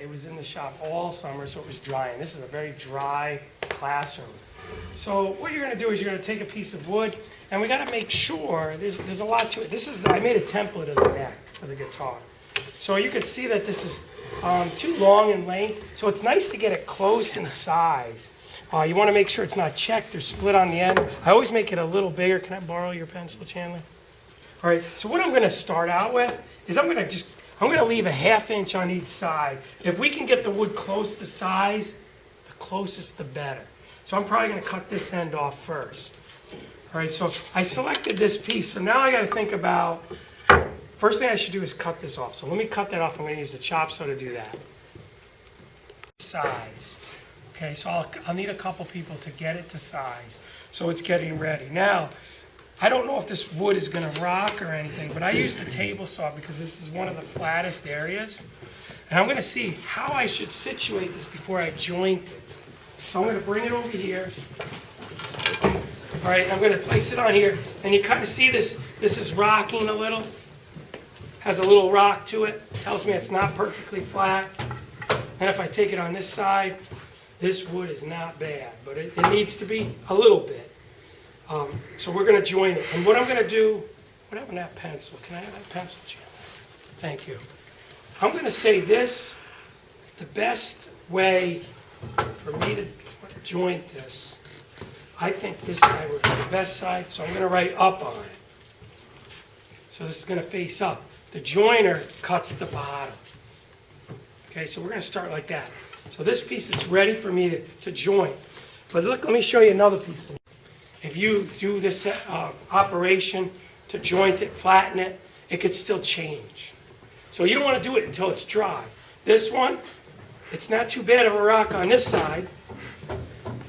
It was in the shop all summer, so it was drying. This is a very dry classroom. So what you're going to do is you're going to take a piece of wood, and we got to make sure there's a lot to it. I made a template of the neck for the guitar. So you can see that this is too long in length. So it's nice to get it close in size. You want to make sure it's not checked or split on the end. I always make it a little bigger. Can I borrow your pencil, Chandler? All right, so what I'm going to start out with is I'm going to leave a 1/2 inch on each side. If we can get the wood close to size, the closest the better. So I'm probably going to cut this end off first. All right, so I selected this piece. So now I got to think about, first thing I should do is cut this off. So let me cut that off. I'm going to use the chop saw to do that. Size. Okay, so I'll need a couple people to get it to size. So it's getting ready. Now, I don't know if this wood is going to rock or anything, but I use the table saw because this is one of the flattest areas. And I'm going to see how I should situate this before I joint it. So I'm going to bring it over here. All right, I'm going to place it on here. And you kind of see this is rocking a little. Has a little rock to it. Tells me it's not perfectly flat. And if I take it on this side, this wood is not bad, but it needs to be a little bit. So we're going to join it. And what I'm going to do, what happened to that pencil? Can I have that pencil, Jim? Thank you. I'm going to say this, the best way for me to joint this, I think this side would be the best side, so I'm going to write up on it. So this is going to face up. The joiner cuts the bottom. Okay, so we're going to start like that. So this piece is ready for me to join. But look, let me show you another piece. If you do this operation to joint it, flatten it, it could still change. So you don't want to do it until it's dry. This one, it's not too bad of a rock on this side.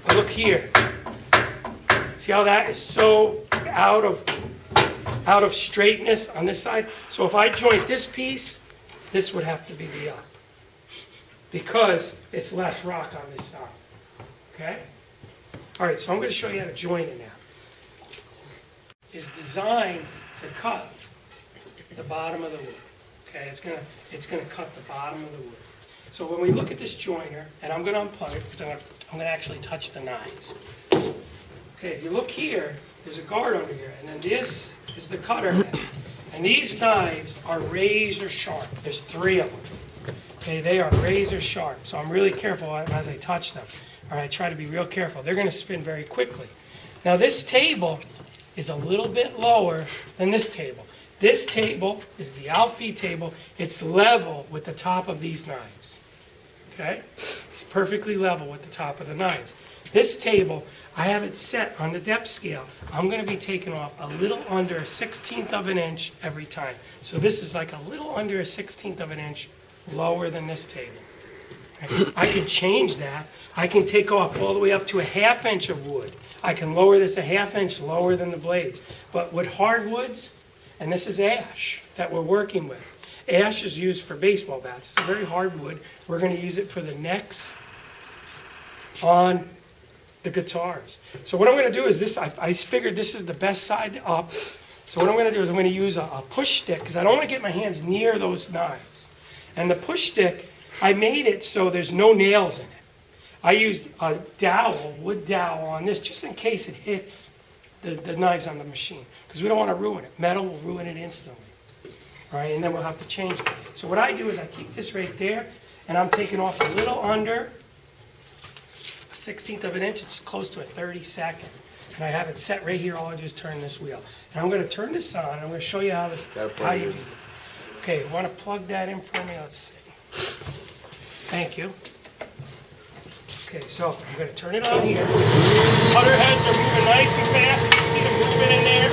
But look here. See how that is so out of straightness on this side? So if I joint this piece, this would have to be the up, because it's less rock on this side. Okay? All right, so I'm going to show you how to join it now. It's designed to cut the bottom of the wood. Okay, it's going to cut the bottom of the wood. So when we look at this joiner, and I'm going to unplug it because I'm going to actually touch the knives. Okay, if you look here, there's a guard under here, and then this is the cutter head. And these knives are razor sharp. There's 3 of them. Okay, they are razor sharp, so I'm really careful as I touch them. All right, try to be real careful. They're going to spin very quickly. Now this table is a little bit lower than this table. This table is the outfeed table. It's level with the top of these knives. Okay? It's perfectly level with the top of the knives. This table, I have it set on the depth scale. I'm going to be taking off a little under a 1/16 of an inch every time. So this is like a little under a 1/16 of an inch lower than this table. Okay? I can change that. I can take off all the way up to a 1/2 inch of wood. I can lower this a 1/2 inch lower than the blades. But with hardwoods, and this is ash that we're working with. Ash is used for baseball bats. It's a very hard wood. We're going to use it for the necks on the guitars. So what I'm going to do is this, I figured this is the best side up. So what I'm going to do is I'm going to use a push stick, because I don't want to get my hands near those knives. And the push stick, I made it so there's no nails in it. I used a dowel, wood dowel on this, just in case it hits the knives on the machine, because we don't want to ruin it. Metal will ruin it instantly. All right, and then we'll have to change it. So what I do is I keep this right there, and I'm taking off a little under a 1/16 of an inch. It's close to a 32nd. And I have it set right here. All I do is turn this wheel. And I'm going to turn this on. I'm going to show you how you do this. Okay, you want to plug that in for me? Let's see. Thank you. Okay, so I'm going to turn it on here. Cutter heads are moving nice and fast. You can see them moving in there.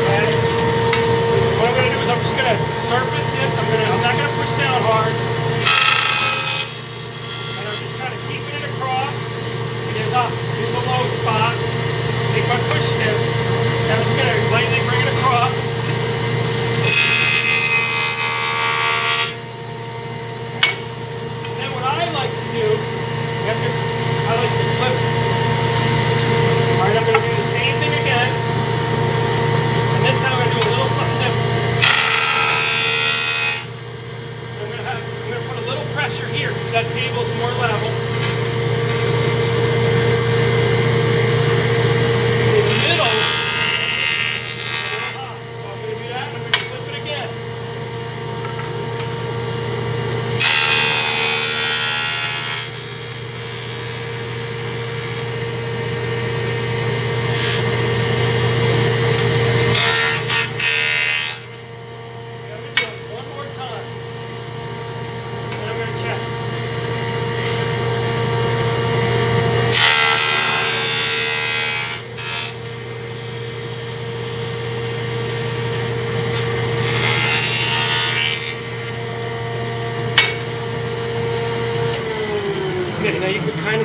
Okay. What I'm going to do is I'm just going to surface this. I'm not going to push down hard. And I'm just kind of keeping it across. Here's a low spot. Take my push stick. And I'm just going to lightly bring it across. I like to flip it. All right, I'm going to do the same thing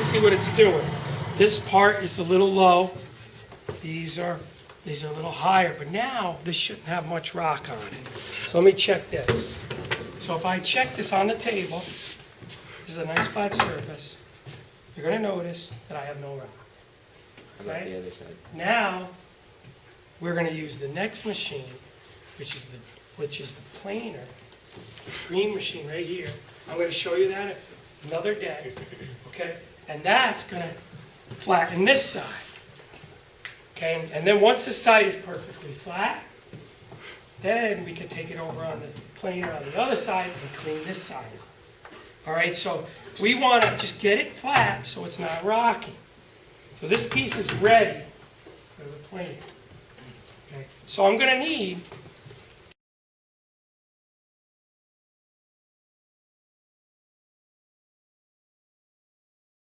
me see what it's doing. This part is a little low. These are a little higher, but now this shouldn't have much rock on it. So let me check this. So if I check this on the table, this is a nice flat surface, you're gonna notice that I have no rock. How about Okay. the other side? Now, we're gonna use the next machine, which is the planer, this green machine right here. I'm gonna show you that another day, okay? And that's gonna flatten this side. Okay, and then once this side is perfectly flat, then we can take it over on the planer on the other side and clean this side up. All right, so we want to just get it flat so it's not rocking. So this piece is ready for the planer. Okay, so I'm going to need